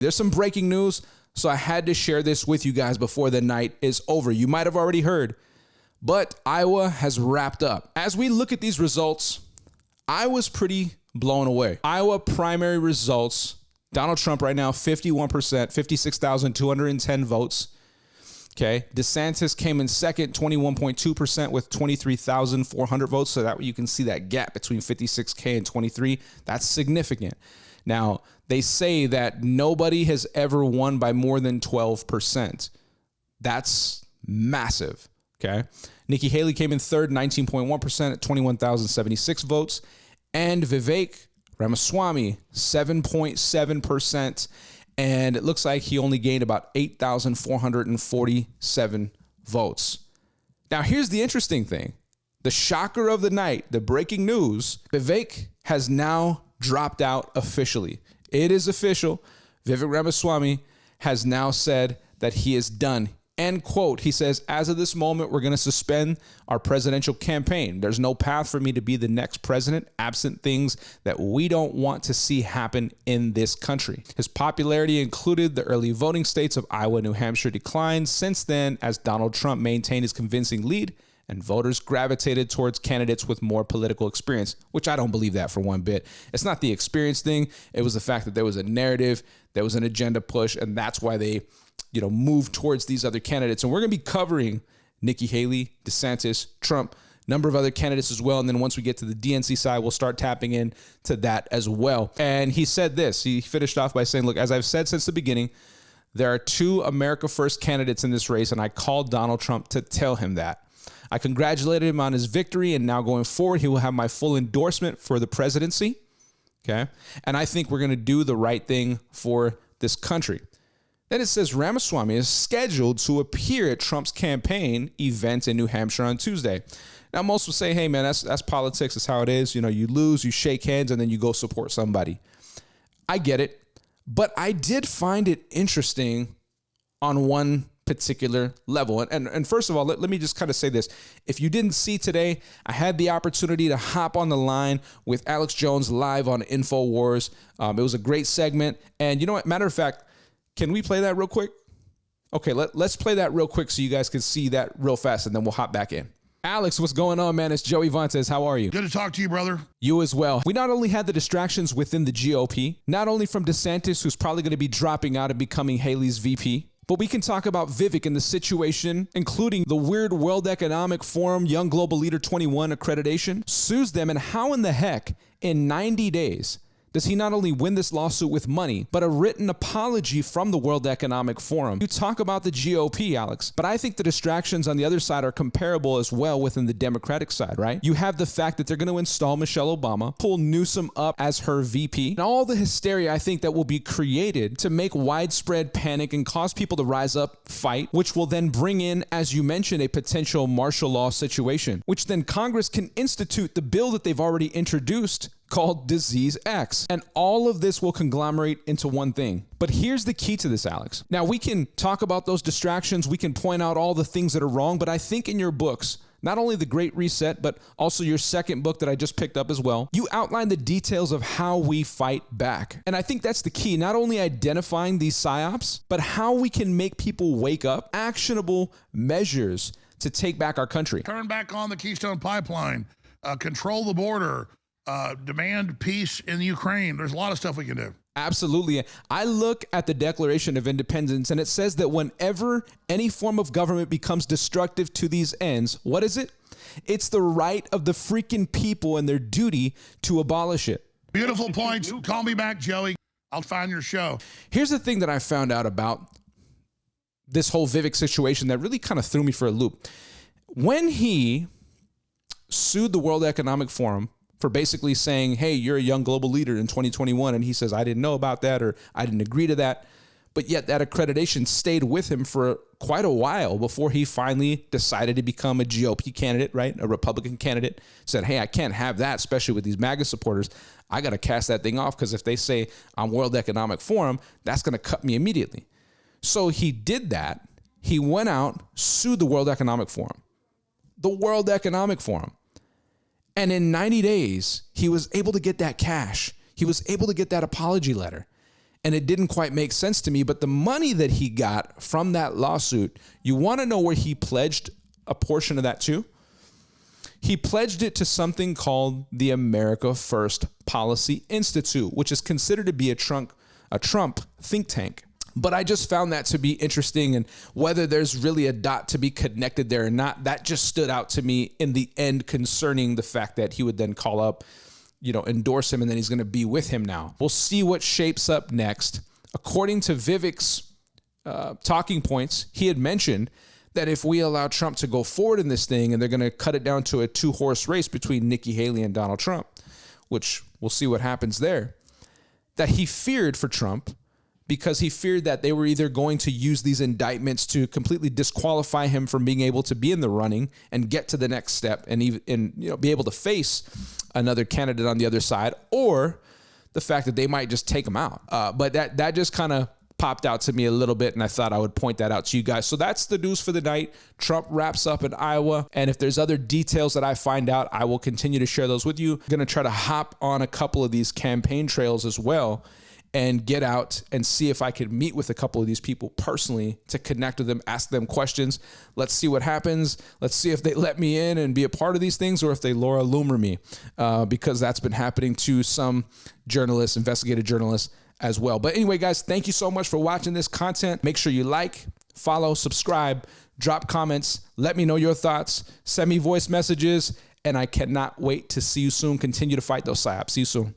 There's some breaking news, so I had to share this with you guys before the night is over. You might have already heard, but Iowa has wrapped up. As we look at these results, I was pretty blown away. Iowa primary results, Donald Trump right now, 51%, 56,210 votes. Okay. DeSantis came in second, 21.2% with 23,400 votes. So that you can see that gap between 56K and 23. That's significant. Now, they say that nobody has ever won by more than 12%. That's massive. Okay. Nikki Haley came in third, 19.1% at 21,076 votes. And Vivek Ramaswamy, 7.7%. And it looks like he only gained about 8,447 votes. Now, here's the interesting thing. The shocker of the night, the breaking news, Vivek has now dropped out officially. It is official. Vivek Ramaswamy has now said that he is done. End quote. He says, as of this moment, we're going to suspend our presidential campaign. There's no path for me to be the next president, absent things that we don't want to see happen in this country. His popularity included the early voting states of Iowa and New Hampshire declined since then as Donald Trump maintained his convincing lead and voters gravitated towards candidates with more political experience, which I don't believe that for one bit. It's not the experience thing. It was the fact that there was a narrative, there was an agenda push, and that's why they move towards these other candidates. And we're going to be covering Nikki Haley, DeSantis, Trump, number of other candidates as well. And then once we get to the DNC side, we'll start tapping into that as well. And he said this, he finished off by saying, look, as I've said since the beginning, there are two America First candidates in this race, and I called Donald Trump to tell him that. I congratulated him on his victory, and now going forward, he will have my full endorsement for the presidency. Okay. And I think we're going to do the right thing for this country. Then it says Ramaswamy is scheduled to appear at Trump's campaign event in New Hampshire on Tuesday. Now, most will say, hey, man, that's politics. That's how it is. You lose, you shake hands, and then you go support somebody. I get it. But I did find it interesting on one particular level. And first of all, let me just kind of say this. If you didn't see today, I had the opportunity to hop on the line with Alex Jones live on InfoWars. It was a great segment. And you know what? Matter of fact, can we play that real quick? Okay, let's play that real quick so you guys can see that real fast, and then we'll hop back in. Alex, what's going on, man? It's Joey Vantes. How are you? Good to talk to you, brother. You as well. We not only had the distractions within the GOP, not only from DeSantis, who's probably going to be dropping out and becoming Haley's VP, but we can talk about Vivek and the situation, including the weird World Economic Forum Young Global Leader 21 accreditation, sues them, and how in the heck in 90 days does he not only win this lawsuit with money, but a written apology from the World Economic Forum? You talk about the GOP, Alex, but I think the distractions on the other side are comparable as well within the Democratic side, right? You have the fact that they're going to install Michelle Obama, pull Newsom up as her VP, and all the hysteria I think that will be created to make widespread panic and cause people to rise up, fight, which will then bring in, as you mentioned, a potential martial law situation, which then Congress can institute the bill that they've already introduced called Disease X. And all of this will conglomerate into one thing. But here's the key to this, Alex. Now, we can talk about those distractions. We can point out all the things that are wrong. But I think in your books, not only The Great Reset, but also your second book that I just picked up as well, you outline the details of how we fight back. And I think that's the key, not only identifying these psyops, but how we can make people wake up, actionable measures to take back our country. Turn back on the Keystone Pipeline, control the border, demand peace in Ukraine. There's a lot of stuff we can do. Absolutely. I look at the Declaration of Independence, and it says that whenever any form of government becomes destructive to these ends, what is it? It's the right of the freaking people and their duty to abolish it. Beautiful points. Call me back, Joey. I'll find your show. Here's the thing that I found out about this whole Vivek situation that really kind of threw me for a loop. When he sued the World Economic Forum for basically saying, hey, you're a young global leader in 2021. And he says, I didn't know about that, or I didn't agree to that. But yet that accreditation stayed with him for quite a while before he finally decided to become a GOP candidate, right? A Republican candidate. Said, hey, I can't have that, especially with these MAGA supporters. I got to cast that thing off, because if they say I'm World Economic Forum, that's going to cut me immediately. So he did that. He went out, sued the World Economic Forum. The World Economic Forum. And in 90 days, he was able to get that cash. He was able to get that apology letter. and it didn't quite make sense to me. But the money that he got from that lawsuit, you want to know where he pledged a portion of that to? He pledged it to something called the America First Policy Institute, which is considered to be a Trump think tank. But I just found that to be interesting, and whether there's really a dot to be connected there or not, that just stood out to me in the end concerning the fact that he would then call up, endorse him, and then he's going to be with him now. We'll see what shapes up next. According to Vivek's talking points, he had mentioned that if we allow Trump to go forward in this thing, and they're going to cut it down to a 2-horse race between Nikki Haley and Donald Trump, which we'll see what happens there, that he feared for Trump because he feared that they were either going to use these indictments to completely disqualify him from being able to be in the running and get to the next step and even be able to face another candidate on the other side, or the fact that they might just take him out. But that just kind of popped out to me a little bit, and I thought I would point that out to you guys. So that's the news for the night. Trump wraps up in Iowa, and if there's other details that I find out, I will continue to share those with you. I'm going to try to hop on a couple of these campaign trails as well and get out and see if I could meet with a couple of these people personally to connect with them, ask them questions. Let's see what happens. Let's see if they let me in and be a part of these things, or if they Laura Loomer me, because that's been happening to some journalists, investigative journalists as well. But anyway, guys, thank you so much for watching this content. Make sure you like, follow, subscribe, drop comments, let me know your thoughts, send me voice messages, and I cannot wait to see you soon. Continue to fight those psyops. See you soon.